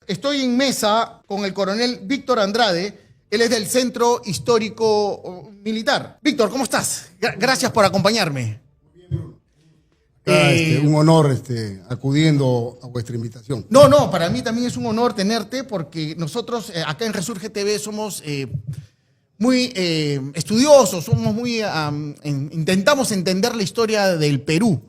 Estoy en mesa con el coronel Víctor Andrade. Él es del Centro Histórico Militar. Víctor, ¿cómo estás? Gracias por acompañarme. Un honor acudiendo a vuestra invitación. No, para mí también es un honor tenerte porque nosotros acá en Resurge TV somos muy estudiosos, somos muy intentamos entender la historia del Perú.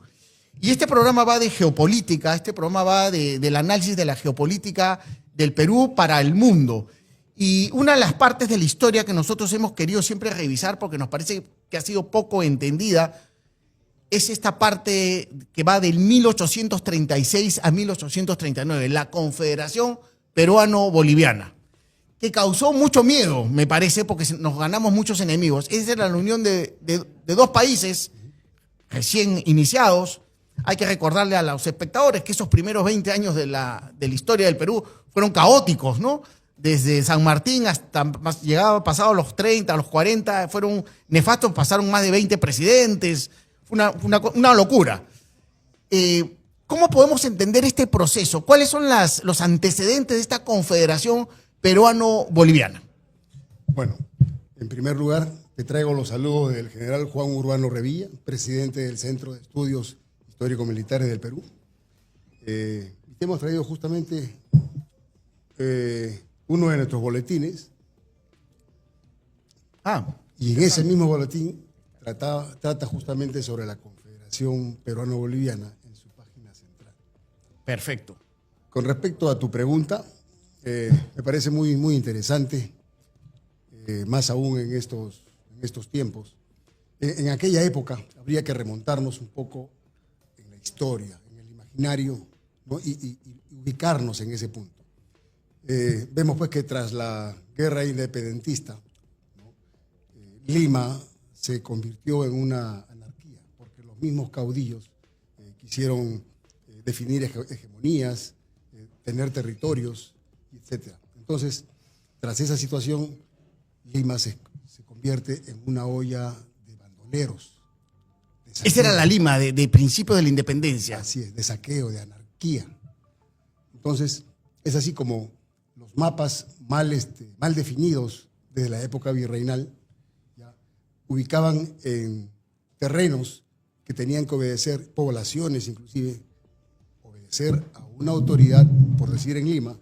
Y este programa va de geopolítica, este programa va del análisis de la geopolítica del Perú para el mundo. Y una de las partes de la historia que nosotros hemos querido siempre revisar, porque nos parece que ha sido poco entendida, es esta parte que va del 1836 a 1839, la Confederación Peruano-Boliviana, que causó mucho miedo, me parece, porque nos ganamos muchos enemigos. Esa era la unión de dos países recién iniciados. Hay que recordarle a los espectadores que esos primeros 20 años de la historia del Perú fueron caóticos, ¿no? Desde San Martín hasta pasados los 30, los 40, fueron nefastos, pasaron más de 20 presidentes, fue una locura. ¿Cómo podemos entender este proceso? ¿Cuáles son los antecedentes de esta confederación peruano-boliviana? Bueno, en primer lugar, te traigo los saludos del general Juan Urbano Revilla, presidente del Centro de Estudios Histórico-Militares del Perú. Te hemos traído justamente uno de nuestros boletines. Y en ese mismo boletín trata justamente sobre la Confederación Peruano-Boliviana en su página central. Perfecto. Con respecto a tu pregunta, me parece muy, muy interesante, más aún en estos tiempos. En aquella época habría que remontarnos un poco en la historia, en el imaginario, ¿no? y ubicarnos en ese punto. Vemos pues que tras la guerra independentista, ¿no? Lima se convirtió en una anarquía, porque los mismos caudillos quisieron definir hegemonías, tener territorios, etc. Entonces, tras esa situación, Lima se convierte en una olla de bandoleros. Esa era la Lima de principio de la independencia. Así es, de saqueo, de anarquía. Entonces, es así como los mapas mal definidos desde la época virreinal ya ubicaban en terrenos que tenían que obedecer, poblaciones inclusive, obedecer a una autoridad, por decir en Lima,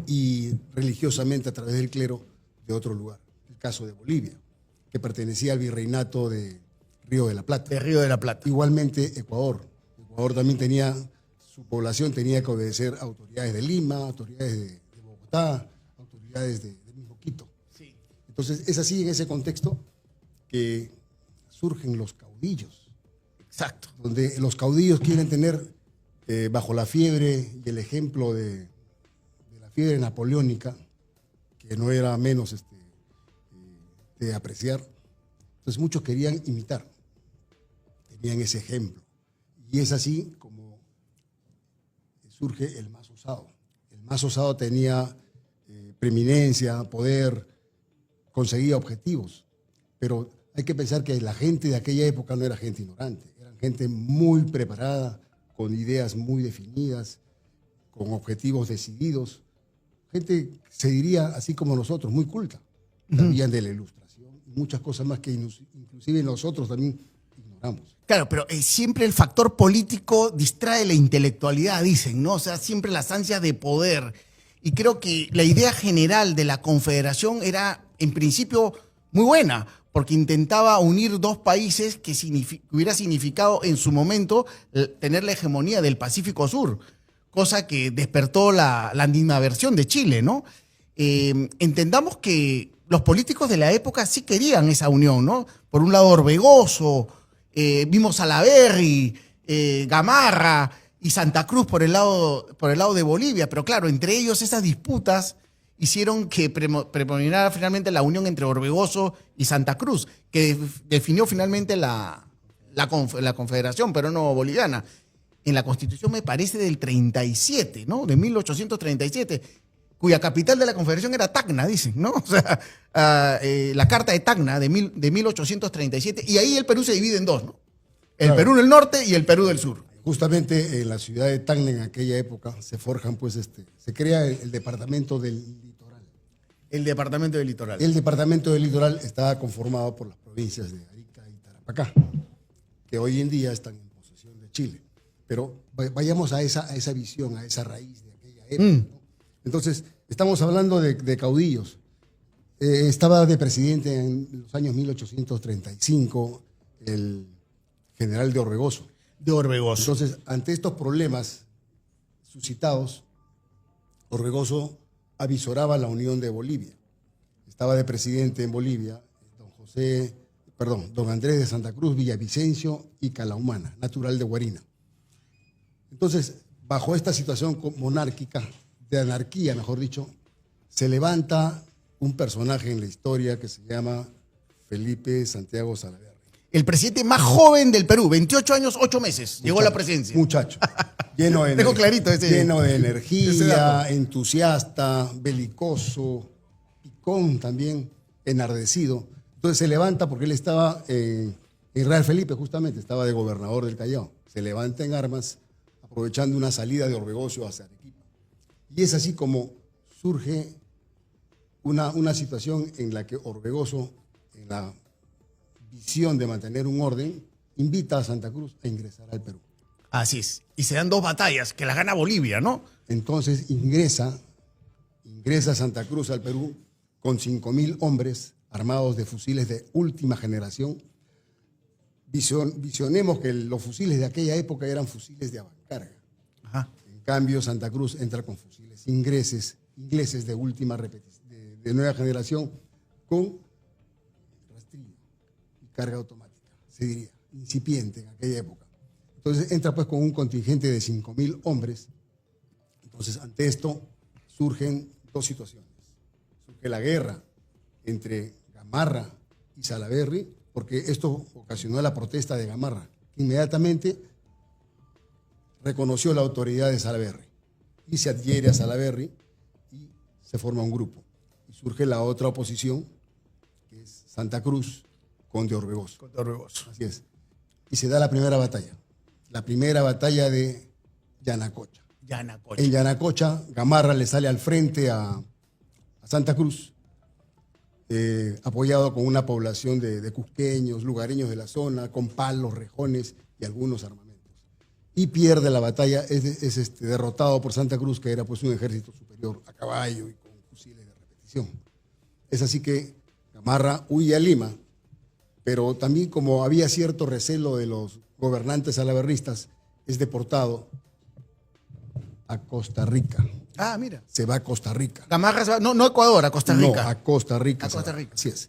y religiosamente a través del clero de otro lugar. El caso de Bolivia, que pertenecía al virreinato de Río de la Plata. De Río de la Plata. Igualmente Ecuador. Ecuador también su población tenía que obedecer a autoridades de Lima, autoridades de Bogotá, autoridades de mismo Quito. Sí. Entonces es así en ese contexto que surgen los caudillos. Exacto. Donde los caudillos quieren tener, bajo la fiebre y el ejemplo de la fiebre napoleónica, que no era menos de apreciar, entonces muchos querían imitar, tenían ese ejemplo. Y es así como surge el más osado. El más osado tenía preeminencia, poder, conseguía objetivos, pero hay que pensar que la gente de aquella época no era gente ignorante, eran gente muy preparada, con ideas muy definidas, con objetivos decididos, gente, se diría, así como nosotros, muy culta. Sabían de la ilustración y muchas cosas más que inclusive nosotros también ignoramos. Claro, pero siempre el factor político distrae la intelectualidad, dicen, ¿no? O sea, siempre las ansias de poder. Y creo que la idea general de la Confederación era, en principio, muy buena, porque intentaba unir dos países que hubiera significado en su momento tener la hegemonía del Pacífico Sur, cosa que despertó la animadversión de Chile, ¿no? Entendamos que los políticos de la época sí querían esa unión, ¿no? Por un lado Orbegoso, vimos a Salaverry, Gamarra y Santa Cruz por el lado de Bolivia, pero claro, entre ellos esas disputas hicieron que predominara finalmente la unión entre Orbegoso y Santa Cruz, que definió finalmente la Confederación Peruano-Boliviana. En la Constitución, me parece, del 37, ¿no? De 1837, cuya capital de la Confederación era Tacna, dicen, ¿no? O sea, la Carta de Tacna de 1837, y ahí el Perú se divide en dos, ¿no? El Claro. Perú del norte y el Perú del sur. justamente en la ciudad de Tacna en aquella época se forjan, pues, se crea el departamento del litoral. El departamento del litoral. El departamento del litoral estaba conformado por las provincias de Arica y Tarapacá, que hoy en día están en posesión de Chile. Pero vayamos a esa visión, a esa raíz de aquella época, ¿no? Entonces, estamos hablando de caudillos. Estaba de presidente en los años 1835 el general de Orbegoso. De Orbegoso. Entonces, ante estos problemas suscitados, Orbegoso avisoraba la unión de Bolivia. Estaba de presidente en Bolivia don Andrés de Santa Cruz, Villavicencio y Calahumana, natural de Guarina. Entonces, bajo esta situación monárquica, de anarquía, mejor dicho, se levanta un personaje en la historia que se llama Felipe Santiago Salaverry. El presidente más joven del Perú, 28 años, 8 meses, llegó a la presidencia. Muchacho. Lleno de, Tengo clarito lleno de ese energía, dato. entusiasta, belicoso, picón también, enardecido. Entonces se levanta porque él estaba en Real Felipe, justamente, estaba de gobernador del Callao. Se levanta en armas, aprovechando una salida de Orbegoso hacia Arequipa. Y es así como surge una situación en la que Orbegoso, en la visión de mantener un orden, invita a Santa Cruz a ingresar al Perú. Así es. Y se dan 2 batallas, que las gana Bolivia, ¿no? Entonces ingresa Santa Cruz al Perú con 5.000 hombres armados de fusiles de última generación. Visionemos que los fusiles de aquella época eran fusiles de avancarga. Ajá. En cambio, Santa Cruz entra con fusiles ingleses de última de nueva generación, con rastrillo y carga automática, se diría, incipiente en aquella época. Entonces entra pues con un contingente de 5.000 hombres. Entonces, ante esto surgen 2 situaciones. Surge la guerra entre Gamarra y Salaverry, porque esto ocasionó la protesta de Gamarra, que inmediatamente reconoció la autoridad de Salaverry y se adhiere a Salaverry y se forma un grupo. Y surge la otra oposición, que es Santa Cruz con de Orbegoso. Con de Orbegoso. Así es. Y se da la primera batalla de Yanacocha. Yanacocha. En Yanacocha, Gamarra le sale al frente a Santa Cruz, apoyado con una población de cusqueños, lugareños de la zona, con palos, rejones y algunos armamentos. Y pierde la batalla, es derrotado por Santa Cruz, que era pues un ejército superior a caballo y con fusiles de repetición. Es así que Gamarra huye a Lima, pero también como había cierto recelo de los gobernantes salaverristas, es deportado a Costa Rica. Ah, mira. Se va a Costa Rica. Gamarra se va, no a Ecuador, a Costa Rica. No, a Costa Rica. A Costa Rica. Así es.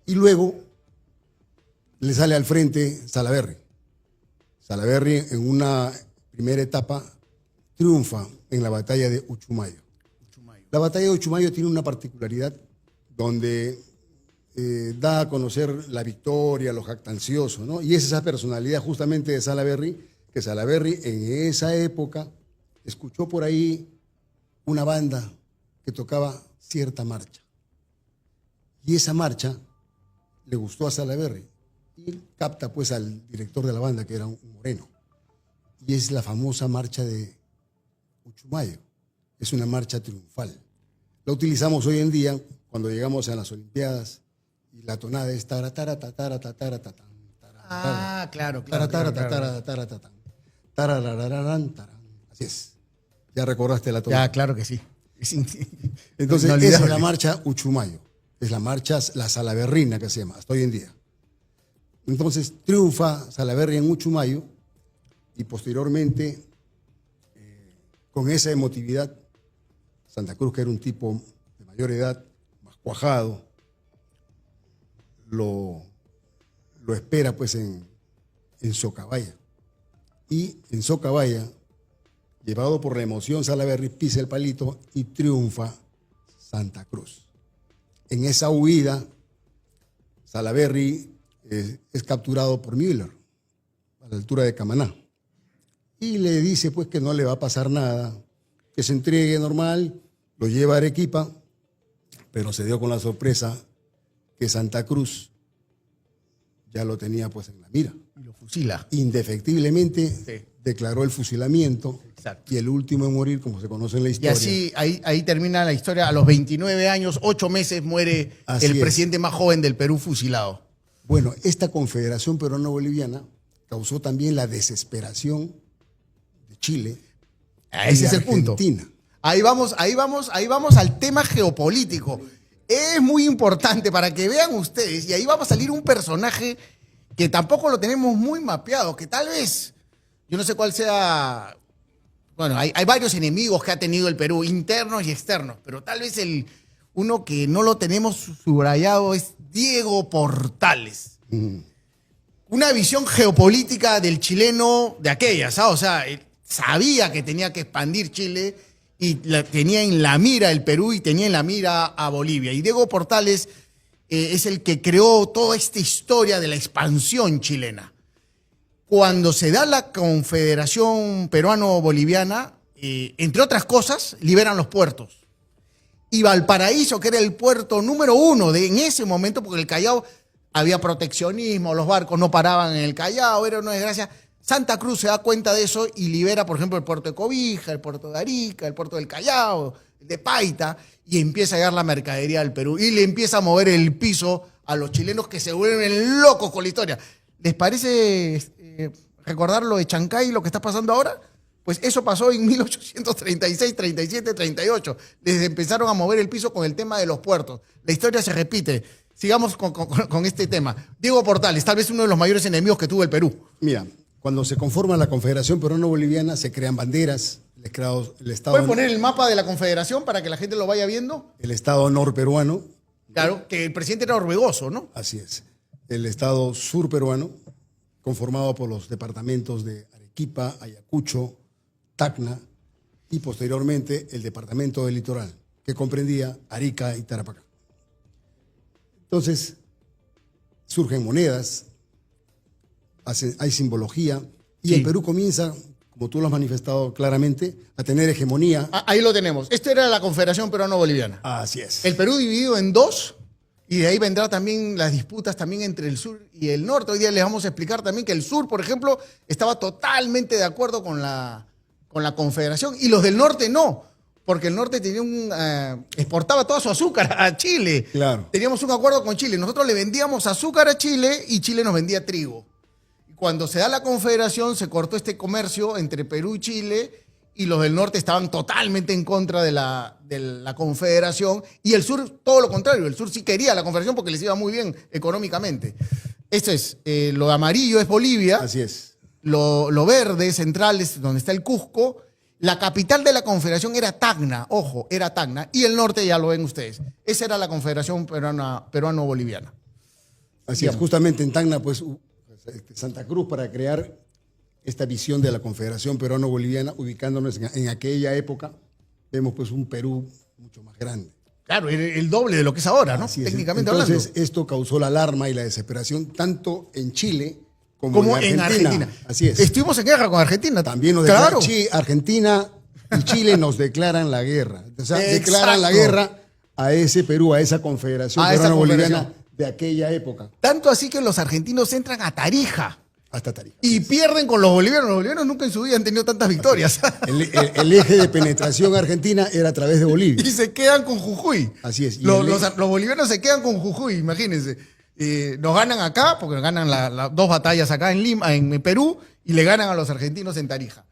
Y luego le sale al frente Salaverry. Salaverry en una primera etapa triunfa en la batalla de Uchumayo. La batalla de Uchumayo tiene una particularidad donde da a conocer la victoria, lo jactancioso, ¿no? Y es esa personalidad justamente de Salaverry, que Salaverry en esa época escuchó por ahí una banda que tocaba cierta marcha. Y esa marcha le gustó a Salaverry. Y capta pues al director de la banda, que era un moreno. Y es la famosa marcha de Uchumayo. Es una marcha triunfal. La utilizamos hoy en día cuando llegamos a las Olimpiadas y la tonada es tara tara ta tara ta tara ta tan. Ah, claro. Así es. Ya recordaste la tonada. Ya, claro que sí. Entonces, esa es inolvidable. la marcha Uchumayo. Es la marcha, la salaverrina que se llama, hasta hoy en día. Entonces, triunfa Salaverry en Uchumayo y posteriormente, con esa emotividad, Santa Cruz, que era un tipo de mayor edad, más cuajado, lo espera pues en Socabaya. Y en Socabaya, llevado por la emoción, Salaverry pisa el palito y triunfa Santa Cruz. En esa huida, Salaverry es capturado por Müller a la altura de Camaná. Y le dice pues que no le va a pasar nada, que se entregue normal, lo lleva a Arequipa, pero se dio con la sorpresa que Santa Cruz ya lo tenía pues en la mira. Y lo fusila. Indefectiblemente Sí. declaró el fusilamiento. Exacto. Y el último en morir, como se conoce en la Y historia. así, ahí termina la historia. A los 29 años, 8 meses, muere Así el es. presidente más joven del Perú fusilado. Bueno, esta Confederación Peruano-Boliviana causó también la desesperación de Chile. Ese y es el punto. Argentina. Ahí vamos al tema geopolítico. Es muy importante para que vean ustedes, y ahí va a salir un personaje que tampoco lo tenemos muy mapeado, que tal vez, yo no sé cuál sea, bueno, hay varios enemigos que ha tenido el Perú, internos y externos, pero tal vez uno que no lo tenemos subrayado es Diego Portales. Una visión geopolítica del chileno de aquellas, ¿sabes? O sea, él sabía que tenía que expandir Chile y tenía en la mira el Perú y tenía en la mira a Bolivia. Y Diego Portales es el que creó toda esta historia de la expansión chilena. Cuando se da la Confederación Peruano-Boliviana, entre otras cosas, liberan los puertos. Y Valparaíso, que era el puerto número 1 en ese momento, porque el Callao había proteccionismo, los barcos no paraban en el Callao, era una desgracia. Santa Cruz se da cuenta de eso y libera, por ejemplo, el puerto de Cobija, el puerto de Arica, el puerto del Callao, el de Paita, y empieza a llegar la mercadería al Perú. Y le empieza a mover el piso a los chilenos que se vuelven locos con la historia. ¿Les parece recordar lo de Chancay y lo que está pasando ahora? Pues eso pasó en 1836, 37, 38. Les empezaron a mover el piso con el tema de los puertos. La historia se repite. Sigamos con este tema. Diego Portales, tal vez uno de los mayores enemigos que tuvo el Perú. Mira, cuando se conforma la Confederación Peruano-Boliviana, se crean banderas, el Estado, ¿Puedes poner el mapa de la Confederación para que la gente lo vaya viendo? el Estado norperuano, Claro, que el presidente era Orbegoso, ¿no? así es, el Estado surperuano, conformado por los departamentos de Arequipa, Ayacucho, Tacna y posteriormente el departamento del Litoral, que comprendía Arica y Tarapacá. Entonces, surgen monedas, hay simbología, y Sí. el Perú comienza, como tú lo has manifestado claramente, a tener hegemonía. Ahí lo tenemos. Esto era la Confederación Peruano-Boliviana. Así es. El Perú dividido en dos, y de ahí vendrá también las disputas también entre el sur y el norte. Hoy día les vamos a explicar también que el sur, por ejemplo, estaba totalmente de acuerdo con la Confederación, y los del norte no, porque el norte tenía exportaba toda su azúcar a Chile. Claro. Teníamos un acuerdo con Chile. Nosotros le vendíamos azúcar a Chile y Chile nos vendía trigo. Cuando se da la Confederación, se cortó este comercio entre Perú y Chile, y los del norte estaban totalmente en contra de la Confederación, y el sur todo lo contrario. El sur sí quería la Confederación porque les iba muy bien económicamente. Esto es, lo de amarillo es Bolivia. Así es. Lo verde central es donde está el Cusco. La capital de la Confederación era Tacna, ojo, era Tacna, y el norte ya lo ven ustedes. Esa era la Confederación Peruano-Boliviana. Así es, justamente en Tacna, pues, Santa Cruz, para crear esta visión de la Confederación Peruano-Boliviana, ubicándonos en aquella época, vemos pues un Perú mucho más grande. Claro, el doble de lo que es ahora, ¿no? Así es. Técnicamente Entonces, hablando. esto causó la alarma y la desesperación tanto en Chile Como en Argentina. Así es. Estuvimos en guerra con Argentina. También nos claro. Argentina y Chile nos declaran la guerra. O sea, Exacto. declaran la guerra a ese Perú, a esa Confederación A esa Peruano-Boliviana confederación. de aquella época, Tanto así que los argentinos entran a Tarija hasta Tarija. y pierden con los bolivianos. Los bolivianos nunca en su vida han tenido tantas victorias. El eje de penetración argentina era a través de Bolivia. Y se quedan con Jujuy. Así es. Y Los bolivianos se quedan con Jujuy, imagínense. Nos ganan acá, porque ganan las dos batallas acá en Lima, en Perú, y le ganan a los argentinos en Tarija.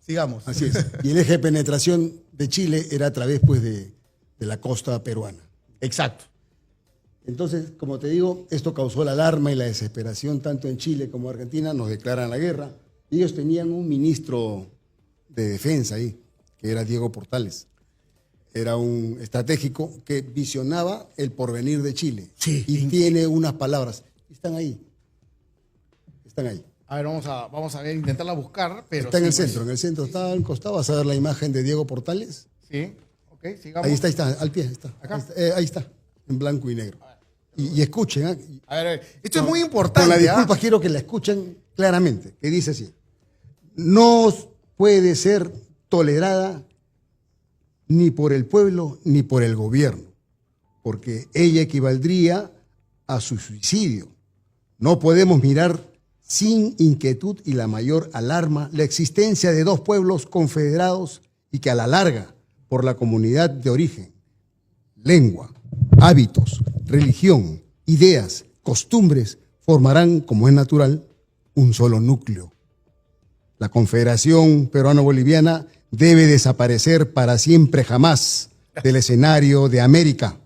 Sigamos. Así es. Y el eje de penetración de Chile era a través pues, de la costa peruana. Exacto. Entonces, como te digo, esto causó la alarma y la desesperación tanto en Chile como en Argentina. Nos declaran la guerra. Ellos tenían un ministro de defensa ahí, que era Diego Portales. Era un estratégico que visionaba el porvenir de Chile. Sí. Y tiene unas palabras. Están ahí. Están ahí. A ver, vamos a ver, intentarla buscar, pero... Está en el sí, pues. centro. En el centro está al costado. Vas a ver la imagen de Diego Portales. Sí, ok, sigamos. Ahí está, al pie. Está. ¿Acá? Ahí está, en blanco y negro. Y escuchen. A ver, esto es muy importante. Con la disculpa ¿ah? quiero que la escuchen claramente, que dice así. No puede ser tolerada ni por el pueblo ni por el gobierno, porque ella equivaldría a su suicidio. No podemos mirar sin inquietud y la mayor alarma la existencia de dos pueblos confederados y que a la larga, por la comunidad de origen, lengua, hábitos, religión, ideas, costumbres, formarán, como es natural, un solo núcleo. La Confederación Peruano-Boliviana debe desaparecer para siempre jamás del escenario de América.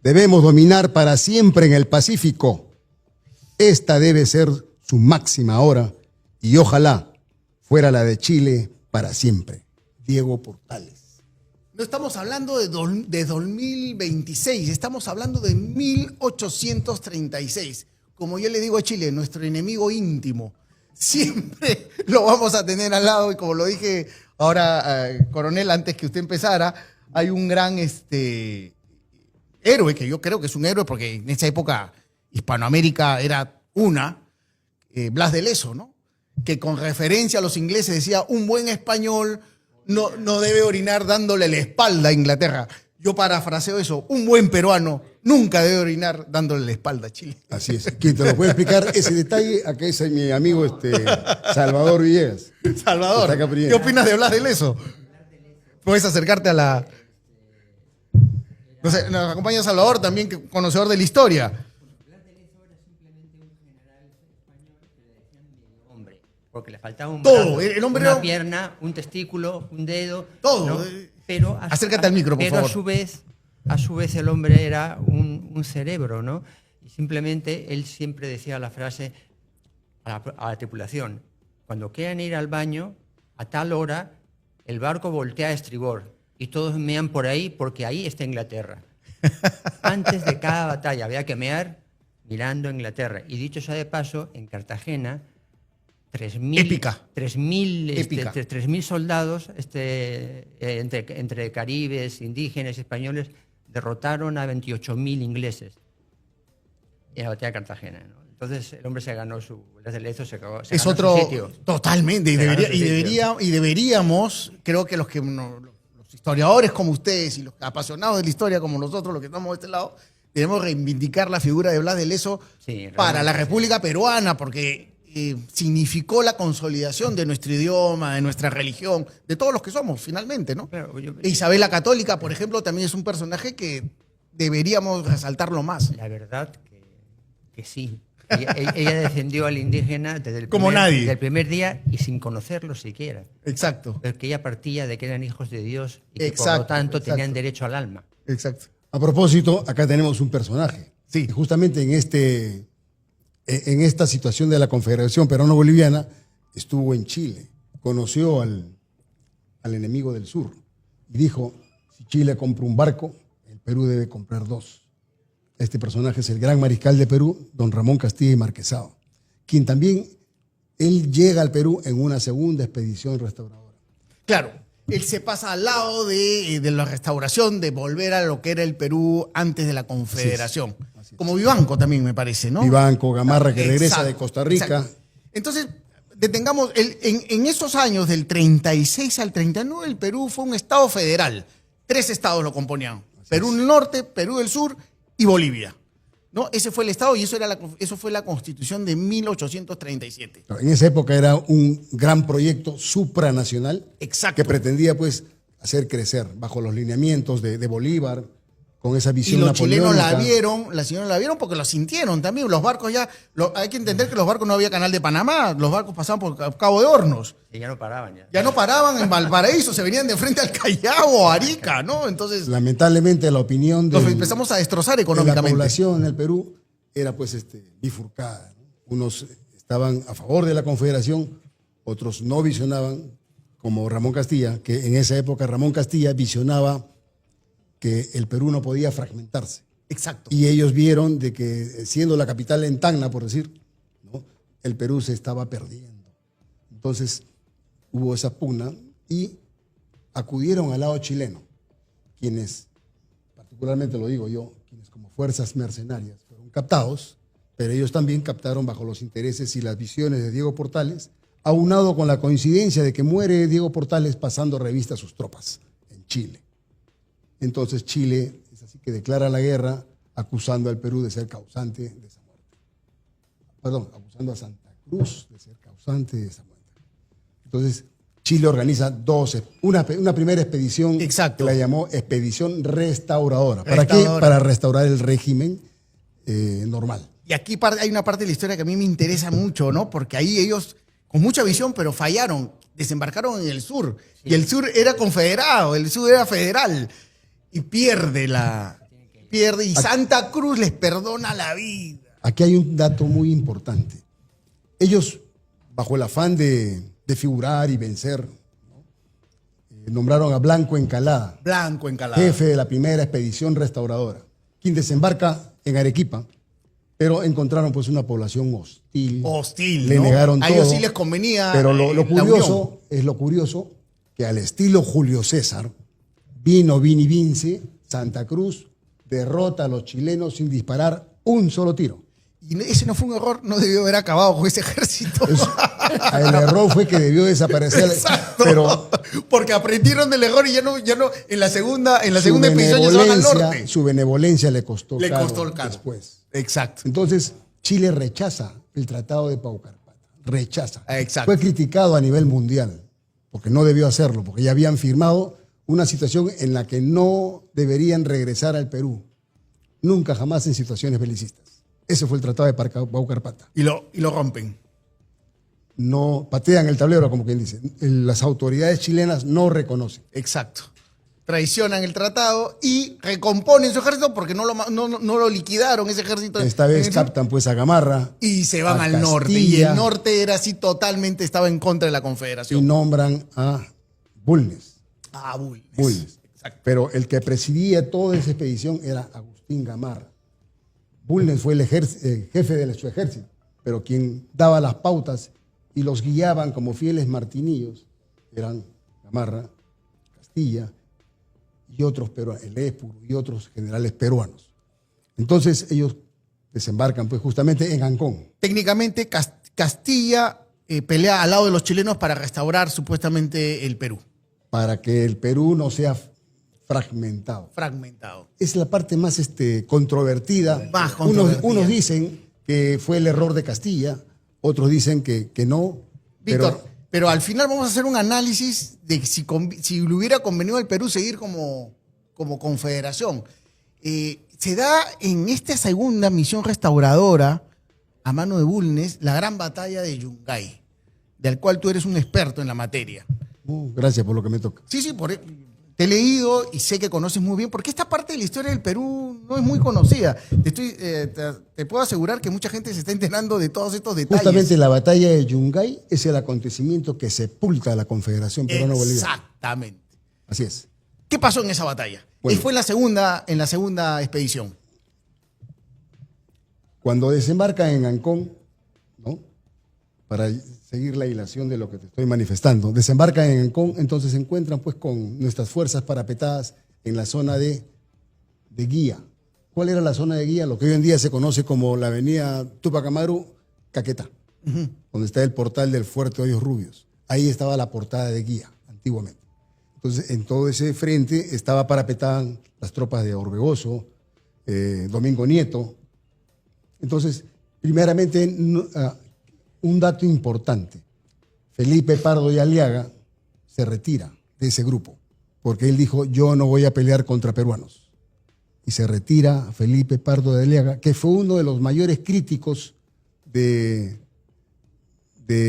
Debemos dominar para siempre en el Pacífico. Esta debe ser su máxima hora y ojalá fuera la de Chile para siempre. Diego Portales. No estamos hablando de 2026, estamos hablando de 1836. Como yo le digo a Chile, nuestro enemigo íntimo. Siempre lo vamos a tener al lado y como lo dije ahora, coronel, antes que usted empezara, hay un gran héroe, que yo creo que es un héroe porque en esa época Hispanoamérica era una, Blas de Lezo, ¿no? Que con referencia a los ingleses decía, un buen español no debe orinar dándole la espalda a Inglaterra. Yo parafraseo eso, un buen peruano nunca debe orinar dándole la espalda a Chile. Así es. Quien te lo puede explicar ese detalle, acá es mi amigo Salvador Villegas. Salvador, ¿qué opinas de Blas de Lezo? Puedes acercarte a la... No sé, nos acompaña Salvador también, conocedor de la historia. Porque le faltaba un todo, brazo, el hombre una era... pierna, un testículo, un dedo. Todo. ¿no? Pero acércate al micro, por pero favor. A su vez el hombre era un cerebro, ¿no? Y simplemente él siempre decía la frase a la tripulación, cuando quieran ir al baño, a tal hora, el barco voltea a estribor y todos mean por ahí porque ahí está Inglaterra. Antes de cada batalla había que mear mirando a Inglaterra. Y dicho sea de paso, en Cartagena, 3.000 soldados entre caribes, indígenas y españoles derrotaron a 28.000 ingleses en la batalla de Cartagena, ¿no? Entonces el hombre se ganó su Blas de Lezo, se ganó es otro su sitio. totalmente y deberíamos, creo que los historiadores como ustedes y los apasionados de la historia como nosotros, los que estamos de este lado, debemos reivindicar la figura de Blas de Lezo para la República Peruana, porque significó la consolidación de nuestro idioma, de nuestra religión, de todos los que somos, finalmente, ¿no? Claro, Isabel la Católica, por ejemplo, también es un personaje que deberíamos resaltarlo más. La verdad que sí. Ella defendió al indígena desde el primer día y sin conocerlo siquiera. Exacto. Porque ella partía de que eran hijos de Dios y que por lo tanto tenían derecho al alma. Exacto. A propósito, acá tenemos un personaje. Sí. Y justamente en esta situación de la Confederación Peruano-Boliviana estuvo en Chile, conoció al enemigo del sur y dijo, si Chile compra un barco, el Perú debe comprar dos. Este personaje es el gran mariscal de Perú, don Ramón Castilla y Marquesado, quien también, él llega al Perú en una segunda expedición restauradora. Claro, él se pasa al lado de la restauración, de volver a lo que era el Perú antes de la Confederación. Así es. Como Vivanco también, me parece, ¿no? Vivanco, Gamarra, que regresa de Costa Rica. Exacto. Entonces, detengamos, en esos años del 36 al 39, el Perú fue un estado federal. 3 estados lo componían. Perú del Norte, Perú del Sur y Bolivia. ¿No? Ese fue el estado y eso fue la Constitución de 1837. En esa época era un gran proyecto supranacional. Exacto. Que pretendía pues hacer crecer bajo los lineamientos de Bolívar, con esa visión napoleónica. Y los chilenos la vieron porque lo sintieron también. Los barcos hay que entender que los barcos no había canal de Panamá, los barcos pasaban por Cabo de Hornos. Y ya no paraban. Ya no paraban en Valparaíso, se venían de frente al Callao o Arica, ¿no? Entonces, lamentablemente la opinión los empezamos a destrozar económicamente. La población en el Perú era pues bifurcada, ¿no? Unos estaban a favor de la Confederación, otros no visionaban, como Ramón Castilla, que en esa época Ramón Castilla visionaba que el Perú no podía fragmentarse. Exacto. Y ellos vieron de que, siendo la capital en Tacna, por decir, ¿no?, el Perú se estaba perdiendo. Entonces hubo esa pugna y acudieron al lado chileno, quienes, particularmente lo digo yo, quienes como fuerzas mercenarias fueron captados, pero ellos también captaron bajo los intereses y las visiones de Diego Portales, aunado con la coincidencia de que muere Diego Portales pasando revista a sus tropas en Chile. Entonces Chile es así que declara la guerra acusando al Perú de ser causante de esa muerte. Perdón, acusando a Santa Cruz de ser causante de esa muerte. Entonces, Chile organiza una primera expedición. Exacto. Que la llamó Expedición Restauradora. ¿Para qué? Restauradora. Para restaurar el régimen normal. Y aquí hay una parte de la historia que a mí me interesa mucho, ¿no? Porque ahí ellos, con mucha visión, pero fallaron. Desembarcaron en el sur. Sí. Y el sur era confederado, el sur era federal. Y pierde y Santa Cruz les perdona la vida. Aquí hay un dato muy importante. Ellos, bajo el afán de figurar y vencer, ¿no? Nombraron a Blanco Encalada. Blanco Encalada. Jefe de la primera expedición restauradora, quien desembarca en Arequipa, pero encontraron pues una población hostil. Hostil, le ¿no? negaron a todo. ellos sí les convenía. Pero lo curioso que al estilo Julio César, vino Vince, Santa Cruz derrota a los chilenos sin disparar un solo tiro. Y ese no fue un error, no debió haber acabado con ese ejército. El error fue que debió desaparecer. Exacto. Pero porque aprendieron del error y ya no en la segunda expedición ya se van al norte. Su benevolencia le costó caro después. Exacto. Entonces, Chile rechaza el Tratado de Paucarpata. Rechaza. Exacto. Fue criticado a nivel mundial, porque no debió hacerlo, porque ya habían firmado una situación en la que no deberían regresar al Perú. Nunca, jamás en situaciones belicistas. Ese fue el Tratado de Paucarpata. Y lo rompen. No patean el tablero, como quien dice. Las autoridades chilenas no reconocen. Exacto. Traicionan el tratado y recomponen su ejército porque no lo liquidaron ese ejército. Esta vez captan pues a Gamarra. Y se van al norte. Y el norte era así totalmente, estaba en contra de la Confederación. Y nombran a Bulnes. Bulnes. Exacto. Pero el que presidía toda esa expedición era Agustín Gamarra. Bulnes fue el jefe de su ejército, pero quien daba las pautas y los guiaban como fieles martinillos eran Gamarra, Castilla y otros peruanos, el Épuro y otros generales peruanos. Entonces ellos desembarcan pues justamente en Ancón. Técnicamente Castilla pelea al lado de los chilenos para restaurar supuestamente el Perú. Para que el Perú no sea fragmentado. Es la parte más controvertida. Más controvertida. Unos dicen que fue el error de Castilla, otros dicen que no. Víctor, pero al final vamos a hacer un análisis de si le hubiera convenido al Perú seguir como confederación. Se da en esta segunda misión restauradora, a mano de Bulnes, la gran batalla de Yungay, del cual tú eres un experto en la materia. Gracias por lo que me toca. Sí, te he leído y sé que conoces muy bien, porque esta parte de la historia del Perú no es muy conocida. Te puedo asegurar que mucha gente se está enterando de todos estos detalles. Justamente la batalla de Yungay es el acontecimiento que sepulta a la Confederación Peruano-Boliviana. Exactamente. Así es. ¿Qué pasó en esa batalla? Bueno, fue en la segunda expedición. Cuando desembarcan en Ancón, ¿no? Para seguir la hilación de lo que te estoy manifestando, desembarcan en Ancón, entonces se encuentran pues con nuestras fuerzas parapetadas en la zona de Guía. ¿Cuál era la zona de Guía? Lo que hoy en día se conoce como la avenida Tupac Amaru, Caquetá, donde está el portal del Fuerte Hoyos Rubios. Ahí estaba la portada de Guía, antiguamente. Entonces, en todo ese frente estaba parapetada las tropas de Orbegoso, Domingo Nieto. Entonces, primeramente, un dato importante. Felipe Pardo de Aliaga se retira de ese grupo, porque él dijo, yo no voy a pelear contra peruanos. Y se retira Felipe Pardo de Aliaga, que fue uno de los mayores críticos de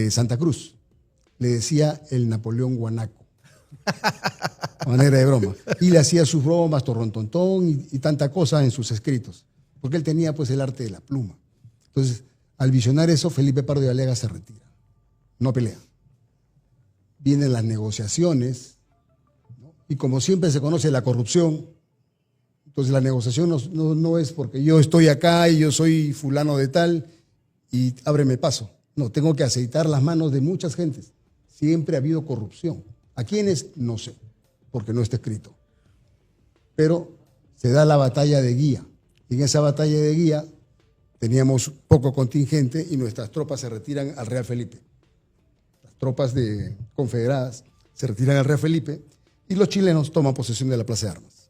Santa Cruz. Le decía el Napoleón Guanaco, a manera de broma. Y le hacía sus bromas, torrontontón y tanta cosa en sus escritos, porque él tenía pues el arte de la pluma. Entonces, al visionar eso, Felipe Pardo de Aliaga se retira, no pelea. Vienen las negociaciones, ¿no? Y como siempre se conoce la corrupción, entonces la negociación no es porque yo estoy acá y yo soy fulano de tal y ábreme paso. No, tengo que aceitar las manos de muchas gentes. Siempre ha habido corrupción. ¿A quiénes? No sé, porque no está escrito. Pero se da la batalla de Guía. Y en esa batalla de Guía teníamos poco contingente y nuestras tropas se retiran al Real Felipe. Las tropas confederadas se retiran al Real Felipe y los chilenos toman posesión de la Plaza de Armas.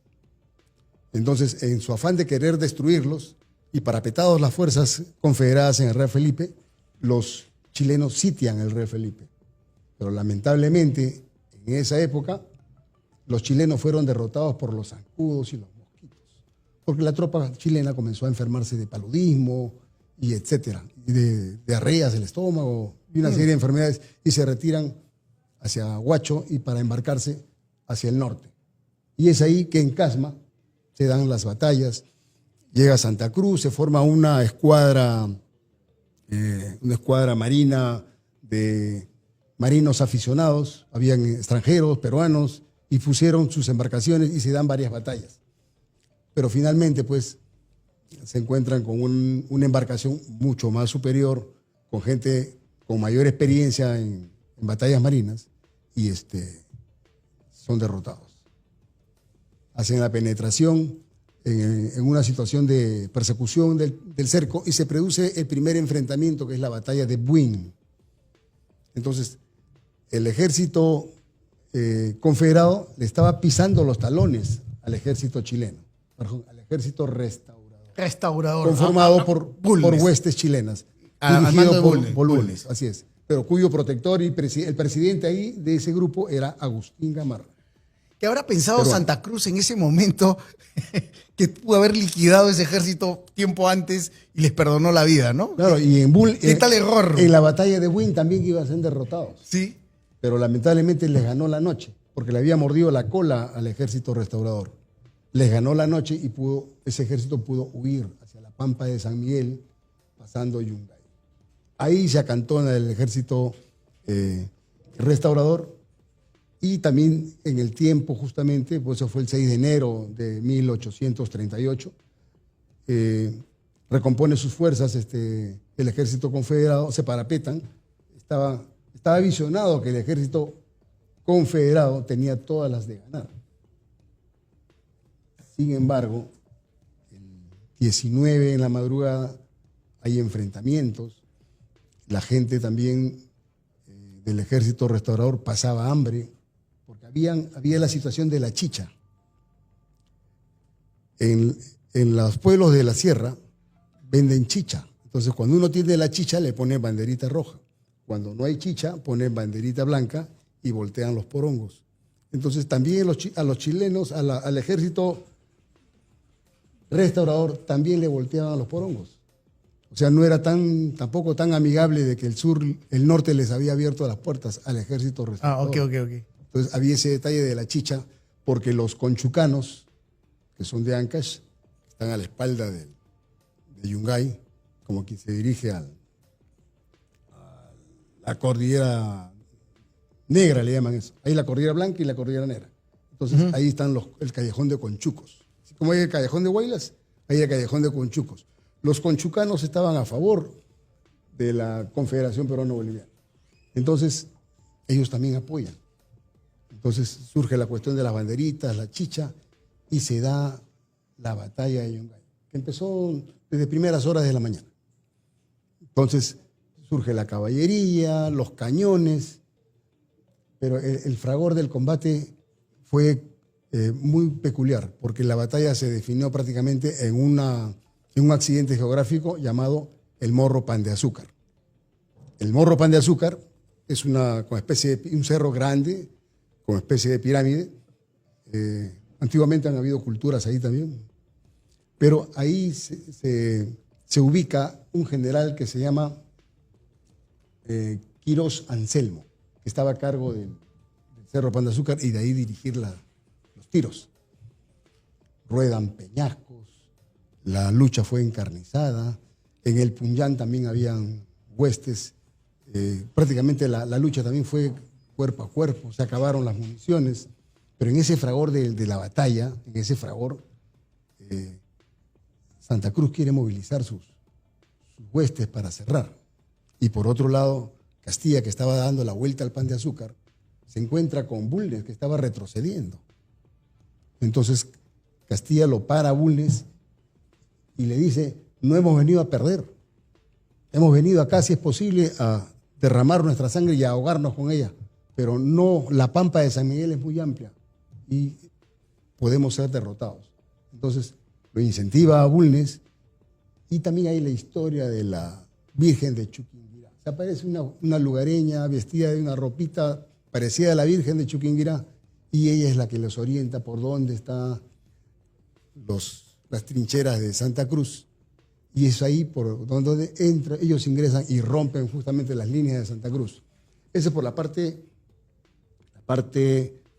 Entonces, en su afán de querer destruirlos y parapetados las fuerzas confederadas en el Real Felipe, los chilenos sitian el Rey Felipe. Pero lamentablemente, en esa época, los chilenos fueron derrotados por los zancudos y los mosquitos, porque la tropa chilena comenzó a enfermarse de paludismo y etcétera, y de diarreas del estómago y una serie de enfermedades, y se retiran hacia Huacho y para embarcarse hacia el norte. Y es ahí que en Casma se dan las batallas, llega a Santa Cruz, se forma una escuadra marina de marinos aficionados, habían extranjeros, peruanos, y pusieron sus embarcaciones y se dan varias batallas. Pero finalmente, pues, se encuentran con una embarcación mucho más superior, con gente con mayor experiencia en batallas marinas, y son derrotados. Hacen la penetración en una situación de persecución del cerco y se produce el primer enfrentamiento, que es la batalla de Buin. Entonces, el ejército confederado le estaba pisando los talones al ejército chileno, perdón, al ejército restaurador, conformado por huestes chilenas, al mando de dirigido por Bulnes, así es, pero cuyo protector y el presidente ahí de ese grupo era Agustín Gamarra. ¿Qué habrá pensado Santa Cruz en ese momento que pudo haber liquidado ese ejército tiempo antes y les perdonó la vida, ¿no? Claro, y ¿Qué tal error? En la batalla de Buin también iban a ser derrotados. Sí. Pero lamentablemente les ganó la noche, porque le había mordido la cola al ejército restaurador. Les ganó la noche y ese ejército pudo huir hacia la Pampa de San Miguel, pasando Yungay. Ahí se acantona el ejército restaurador, y también en el tiempo, justamente, pues eso fue el 6 de enero de 1838, recompone sus fuerzas el ejército confederado, se parapetan. Estaba visionado que el ejército confederado tenía todas las de ganar. Sin embargo, el 19 en la madrugada hay enfrentamientos. La gente también del ejército restaurador pasaba hambre, porque había la situación de la chicha. En los pueblos de la sierra venden chicha. Entonces, cuando uno tiene la chicha, le ponen banderita roja. Cuando no hay chicha, ponen banderita blanca y voltean los porongos. Entonces, también a los chilenos, al ejército restaurador, también le volteaban a los porongos. O sea, no era tampoco tan amigable de que el norte les había abierto las puertas al ejército restaurador. Ok. Entonces, había ese detalle de la chicha, porque los conchucanos, que son de Ancash, están a la espalda de Yungay, como quien se dirige a la cordillera negra, le llaman eso. Ahí la cordillera blanca y la cordillera negra. Entonces, ahí están el callejón de Conchucos. Como hay el callejón de Huaylas, hay el callejón de Conchucos. Los conchucanos estaban a favor de la Confederación Peruano-Boliviana. Entonces, ellos también apoyan. Entonces surge la cuestión de las banderitas, la chicha, y se da la batalla de Yungay, que empezó desde primeras horas de la mañana. Entonces surge la caballería, los cañones, pero el fragor del combate fue muy peculiar, porque la batalla se definió prácticamente en un accidente geográfico llamado el Morro Pan de Azúcar. El Morro Pan de Azúcar es una especie de un cerro grande, con especie de pirámide. Antiguamente han habido culturas ahí también, pero ahí se ubica un general que se llama Quirós Anselmo, que estaba a cargo del Cerro Pan de Azúcar y de ahí dirigir los tiros. Ruedan peñascos, la lucha fue encarnizada, en el Punyán también habían huestes, prácticamente la lucha también fue cuerpo a cuerpo, se acabaron las municiones, pero en ese fragor de la batalla, en ese fragor, Santa Cruz quiere movilizar sus huestes para cerrar. Y por otro lado, Castilla, que estaba dando la vuelta al Pan de Azúcar, se encuentra con Bulnes, que estaba retrocediendo. Entonces, Castilla lo para a Bulnes y le dice: no hemos venido a perder, hemos venido acá, si es posible, a derramar nuestra sangre y a ahogarnos con ella, pero no, la Pampa de San Miguel es muy amplia y podemos ser derrotados. Entonces lo incentiva a Bulnes, y también hay la historia de la Virgen de Chuquinquirá. O se aparece una lugareña vestida de una ropita parecida a la Virgen de Chuquinquirá, y ella es la que los orienta por dónde están las trincheras de Santa Cruz. Y es ahí por donde ellos ingresan y rompen justamente las líneas de Santa Cruz. Ese es por la parte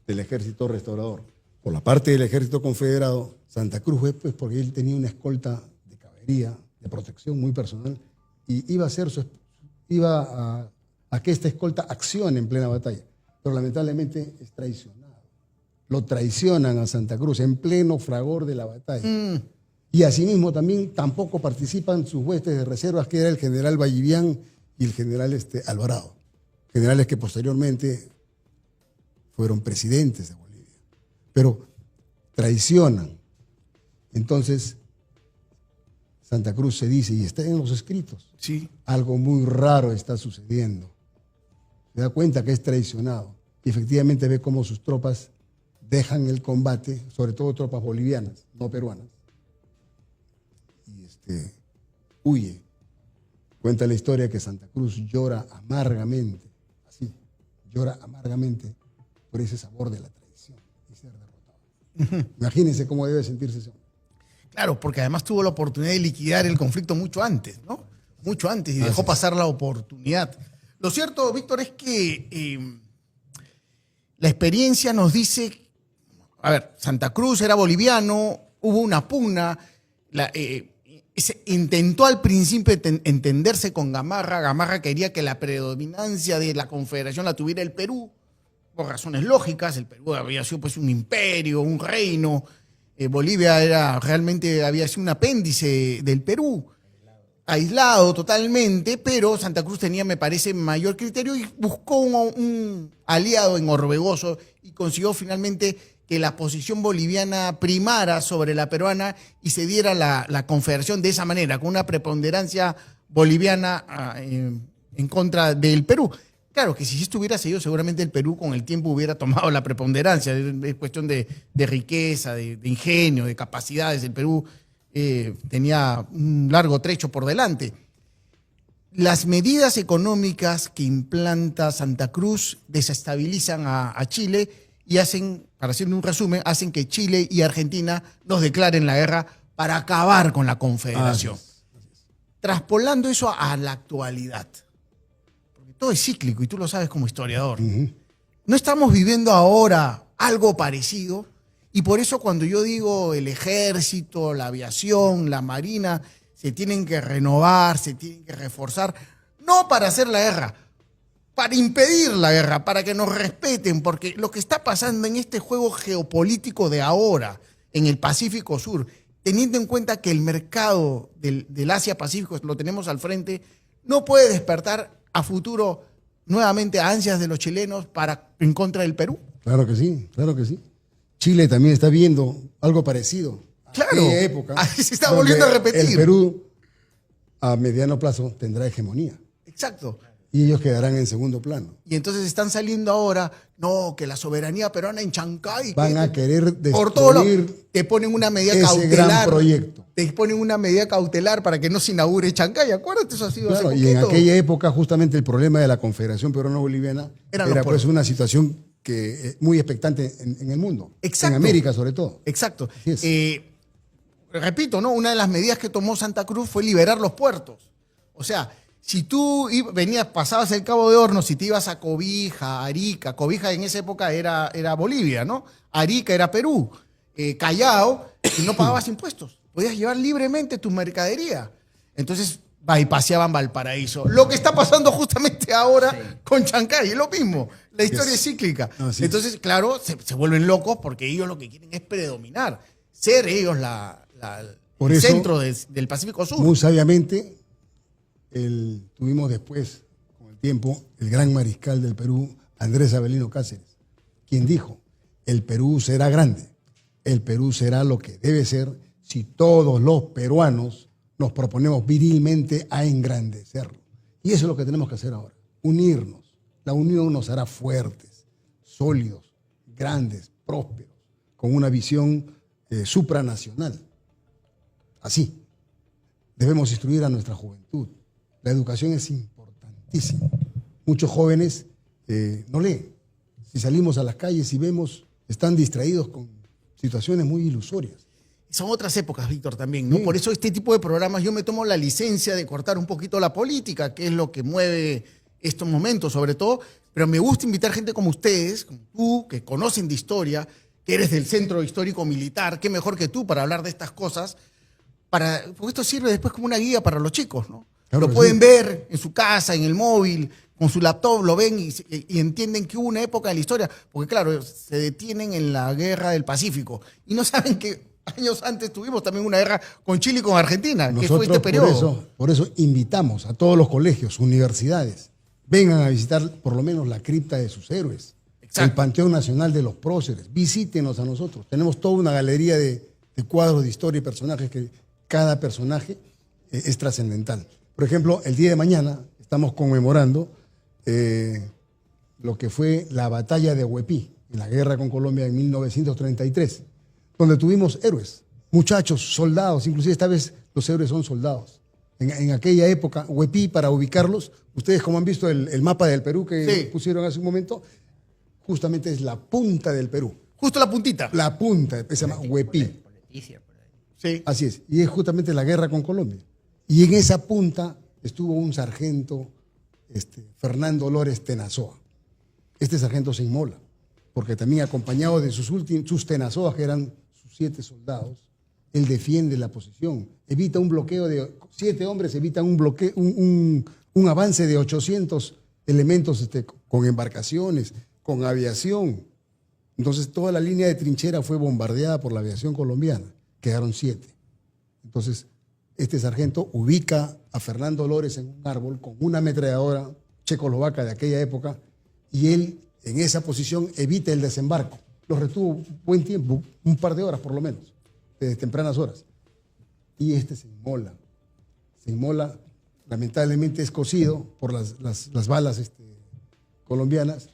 del ejército restaurador. Por la parte del ejército confederado, Santa Cruz fue pues porque él tenía una escolta de caballería, de protección muy personal, y iba a que esta escolta accione en plena batalla. Pero lamentablemente es traicionado. Lo traicionan a Santa Cruz en pleno fragor de la batalla. Y asimismo también tampoco participan sus huestes de reservas, que era el general Vallivian y el general Alvarado. Generales que posteriormente fueron presidentes de Bolivia. Pero traicionan. Entonces, Santa Cruz se dice, y está en los escritos, Sí. algo muy raro está sucediendo. Se da cuenta que es traicionado. Y efectivamente ve cómo sus tropas dejan el combate, sobre todo tropas bolivianas, no peruanas. Y huye. Cuenta la historia que Santa Cruz llora amargamente, así, llora amargamente por ese sabor de la traición y ser derrotado. Imagínense cómo debe sentirse ese hombre. Claro, porque además tuvo la oportunidad de liquidar el conflicto mucho antes, ¿no? Mucho antes, y dejó pasar la oportunidad. Lo cierto, Víctor, es que la experiencia nos dice, a ver, Santa Cruz era boliviano, hubo una pugna, intentó al principio entenderse con Gamarra. Gamarra quería que la predominancia de la confederación la tuviera el Perú, por razones lógicas. El Perú había sido pues un imperio, un reino. Bolivia realmente había sido un apéndice del Perú, aislado totalmente, pero Santa Cruz tenía, me parece, mayor criterio y buscó un aliado en Orbegoso y consiguió finalmente que la posición boliviana primara sobre la peruana y se diera la confederación de esa manera, con una preponderancia boliviana en contra del Perú. Claro que si esto hubiera seguido, seguramente el Perú con el tiempo hubiera tomado la preponderancia. Es cuestión de riqueza, de ingenio, de capacidades. El Perú tenía un largo trecho por delante. Las medidas económicas que implanta Santa Cruz desestabilizan a Chile y hacen, para hacer un resumen, hacen que Chile y Argentina nos declaren la guerra para acabar con la confederación. Traspolando eso a la actualidad. Porque todo es cíclico y tú lo sabes como historiador. No estamos viviendo ahora algo parecido. Y por eso cuando yo digo el ejército, la aviación, la marina, se tienen que renovar, se tienen que reforzar, no para hacer la guerra, para impedir la guerra, para que nos respeten, porque lo que está pasando en este juego geopolítico de ahora, en el Pacífico Sur, teniendo en cuenta que el mercado del Asia-Pacífico lo tenemos al frente, no puede despertar a futuro nuevamente ansias de los chilenos en contra del Perú. Claro que sí, claro que sí. Chile también está viendo algo parecido. Claro, aquella época se está volviendo a repetir. El Perú a mediano plazo tendrá hegemonía. Exacto. Y ellos quedarán en segundo plano. Y entonces están saliendo ahora, no, que la soberanía peruana en Chancay. Van a querer por todo destruir te ponen una medida ese cautelar. gran proyecto. Te ponen una medida cautelar para que no se inaugure Chancay. Acuérdate, eso ha sido Claro, hace y en poquito. aquella época justamente el problema de la Confederación Peruano-Boliviana Eran era los pueblos. pues una situación que muy expectante en el mundo. Exacto. En América sobre todo. Exacto. Así es. Repito, ¿no? Una de las medidas que tomó Santa Cruz fue liberar los puertos. O sea, si tú pasabas el Cabo de Hornos, si te ibas a Cobija, Arica, Cobija en esa época era Bolivia, ¿no? Arica era Perú, Callao, y no pagabas impuestos. Podías llevar libremente tu mercadería. Entonces, bypaseaban Valparaíso. Lo que está pasando justamente ahora con Chancay, es lo mismo. La historia es cíclica. Entonces, claro, se vuelven locos porque ellos lo que quieren es predominar, ser ellos Por el eso, centro del Pacífico Sur. Muy sabiamente, tuvimos después, con el tiempo, el gran mariscal del Perú, Andrés Avelino Cáceres, quien dijo, el Perú será grande, el Perú será lo que debe ser si todos los peruanos nos proponemos virilmente a engrandecerlo. Y eso es lo que tenemos que hacer ahora, unirnos. La unión nos hará fuertes, sólidos, grandes, prósperos, con una visión supranacional. Así, debemos instruir a nuestra juventud. La educación es importante. altísimo. Muchos jóvenes no leen. Si salimos a las calles y vemos, están distraídos con situaciones muy ilusorias. Son otras épocas, Víctor, también, ¿no? Sí. Por eso este tipo de programas yo me tomo la licencia de cortar un poquito la política, que es lo que mueve estos momentos, sobre todo. Pero me gusta invitar gente como ustedes, como tú, que conocen de historia, que eres del Centro Histórico Militar, qué mejor que tú para hablar de estas cosas, porque esto sirve después como una guía para los chicos, ¿no? Claro Lo que pueden sí. ver en su casa, en el móvil, con su laptop, lo ven y entienden que hubo una época de la historia, porque claro, se detienen en la Guerra del Pacífico y no saben que años antes tuvimos también una guerra con Chile y con Argentina, que fue este periodo. Por eso invitamos a todos los colegios, universidades, vengan a visitar por lo menos la cripta de sus héroes, Exacto. el Panteón Nacional de los Próceres. Visítenos a nosotros. Tenemos toda una galería de cuadros de historia y personajes que cada personaje es trascendental. Por ejemplo, el día de mañana estamos conmemorando lo que fue la batalla de Huepí, en la guerra con Colombia en 1933, donde tuvimos héroes, muchachos, soldados, inclusive esta vez los héroes son soldados. En aquella época, Huepí, para ubicarlos, ustedes como han visto el mapa del Perú que Sí. pusieron hace un momento, justamente es la punta del Perú. Justo la puntita. La punta, se llama Huepí. Por Leticia, por ahí. Sí. Así es, y es justamente la guerra con Colombia. Y en esa punta estuvo un sargento, Fernando Lores Tenazoa. Este sargento se inmola, porque también acompañado de sus Tenazoas, que eran sus 7 soldados, él defiende la posición, evita un bloqueo de 7 hombres, evitan un avance de 800 elementos con embarcaciones, con aviación. Entonces toda la línea de trinchera fue bombardeada por la aviación colombiana, quedaron 7. Entonces este sargento ubica a Fernando Lores en un árbol con una ametralladora checoslovaca de aquella época y él en esa posición evita el desembarco. Los retuvo buen tiempo, un par de horas por lo menos, desde tempranas horas. Y se inmola, lamentablemente es cosido por las balas colombianas.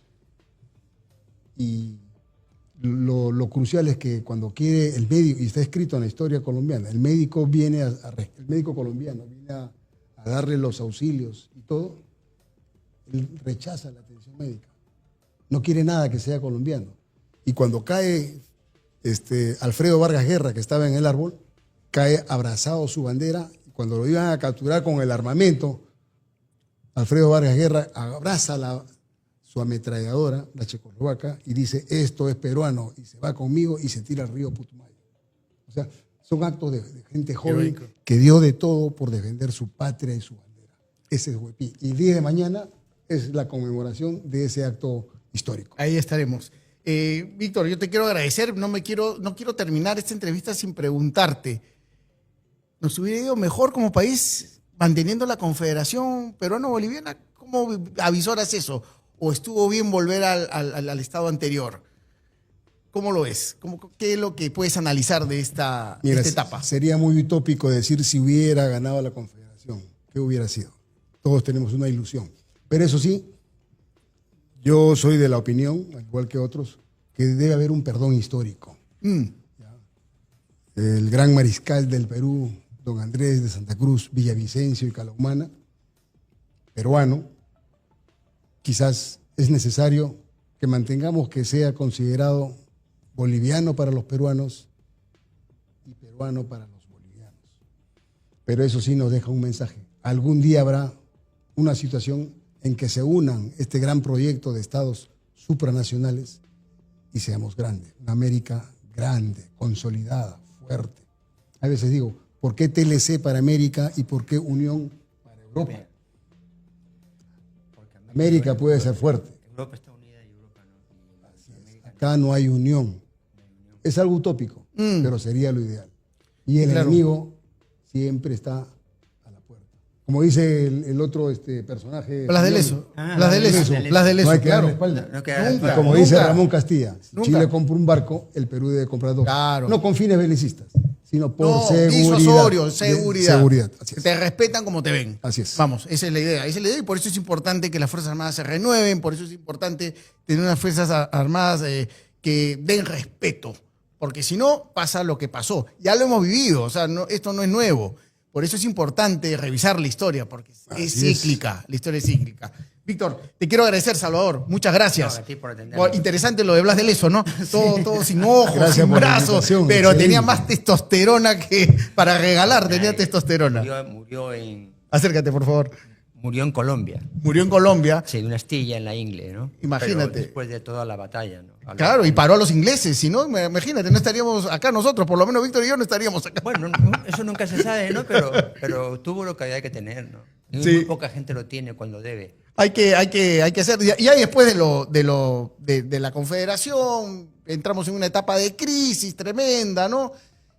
Y lo crucial es que cuando quiere el médico, y está escrito en la historia colombiana, el médico colombiano viene a darle los auxilios y todo, él rechaza la atención médica. No quiere nada que sea colombiano. Y cuando cae Alfredo Vargas Guerra, que estaba en el árbol, cae abrazado su bandera. Y cuando lo iban a capturar con el armamento, Alfredo Vargas Guerra abraza su ametralladora, la checoslovaca, y dice, esto es peruano, y se va conmigo y se tira al río Putumayo. O sea, son actos de gente joven Heroico. que dio de todo por defender su patria y su bandera. Ese es Huepí. Y el día de mañana es la conmemoración de ese acto histórico. Ahí estaremos. Víctor, yo te quiero agradecer. No quiero terminar esta entrevista sin preguntarte. ¿Nos hubiera ido mejor como país manteniendo la Confederación Peruano-Boliviana? ¿Cómo avisoras eso? ¿O estuvo bien volver al estado anterior? ¿Cómo lo ves? ¿Qué es lo que puedes analizar de esta etapa? Sería muy utópico decir si hubiera ganado la Confederación. ¿Qué hubiera sido? Todos tenemos una ilusión. Pero eso sí, yo soy de la opinión, al igual que otros, que debe haber un perdón histórico. El gran mariscal del Perú, don Andrés de Santa Cruz, Villavicencio y Calahumana, peruano, quizás es necesario que mantengamos que sea considerado boliviano para los peruanos y peruano para los bolivianos. Pero eso sí nos deja un mensaje. Algún día habrá una situación en que se unan este gran proyecto de estados supranacionales y seamos grandes. Una América grande, consolidada, fuerte. A veces digo, ¿por qué TLC para América y por qué Unión para Europa? América puede ser fuerte. Europa está unida y Europa no. Acá no hay unión. Es algo utópico, pero sería lo ideal. Y el enemigo siempre está a la puerta. Como dice el otro personaje. Las de Leso. Ah, Las de Leso. Las de Leso, No hay que darle claro. espalda. No queda la Y espalda. como dice Ramón Castilla, si Nunca. Chile compra un barco, el Perú debe comprar 2. Claro. No con fines belicistas, sino por No, seguridad. disuasorio, seguridad. Seguridad, así Que es. te respetan como te ven. Así es. Vamos, esa es la idea. Esa es la idea y por eso es importante que las Fuerzas Armadas se renueven, por eso es importante tener unas Fuerzas Armadas que den respeto. Porque si no, pasa lo que pasó. Ya lo hemos vivido, o sea, esto no es nuevo. Por eso es importante revisar la historia, porque es Así es. cíclica, la historia es cíclica. Víctor, te quiero agradecer, Salvador. Muchas gracias. No, a ti por atenderme. Interesante lo de Blas de Leso, ¿no? Todo sin ojos, Gracias sin por la brazos, invitación, pero excelente. tenía más testosterona que para regalar, tenía Ay, testosterona. Acércate, por favor. Murió en Colombia. Murió en Colombia. Sí, de una astilla en la ingle, ¿no? Imagínate. Pero después de toda la batalla, ¿no? Claro, y paró a los ingleses, si no, imagínate, no estaríamos acá nosotros, por lo menos Víctor y yo no estaríamos acá. Bueno, eso nunca se sabe, ¿no? Pero tuvo lo que había que tener, ¿no? Y Sí. muy poca gente lo tiene cuando debe. Hay que hacer. Y ahí después de la Confederación, entramos en una etapa de crisis tremenda, ¿no?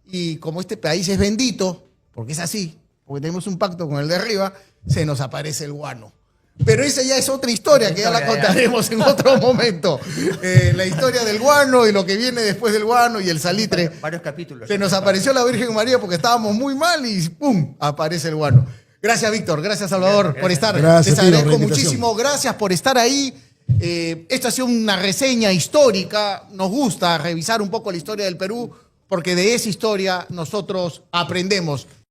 Y como este país es bendito, porque es así, porque tenemos un pacto con el de arriba, se nos aparece el guano. Pero esa ya es otra historia que ya la contaremos en otro momento. La historia del guano y lo que viene después del guano y el salitre. Varios capítulos. Se nos apareció la Virgen María porque estábamos muy mal y ¡pum! Aparece el guano. Gracias, Víctor. Gracias, Salvador, por estar. Gracias, Les Tino, por la agradezco invitación. muchísimo. Gracias por estar ahí. Esto ha sido una reseña histórica. Nos gusta revisar un poco la historia del Perú porque de esa historia nosotros aprendemos.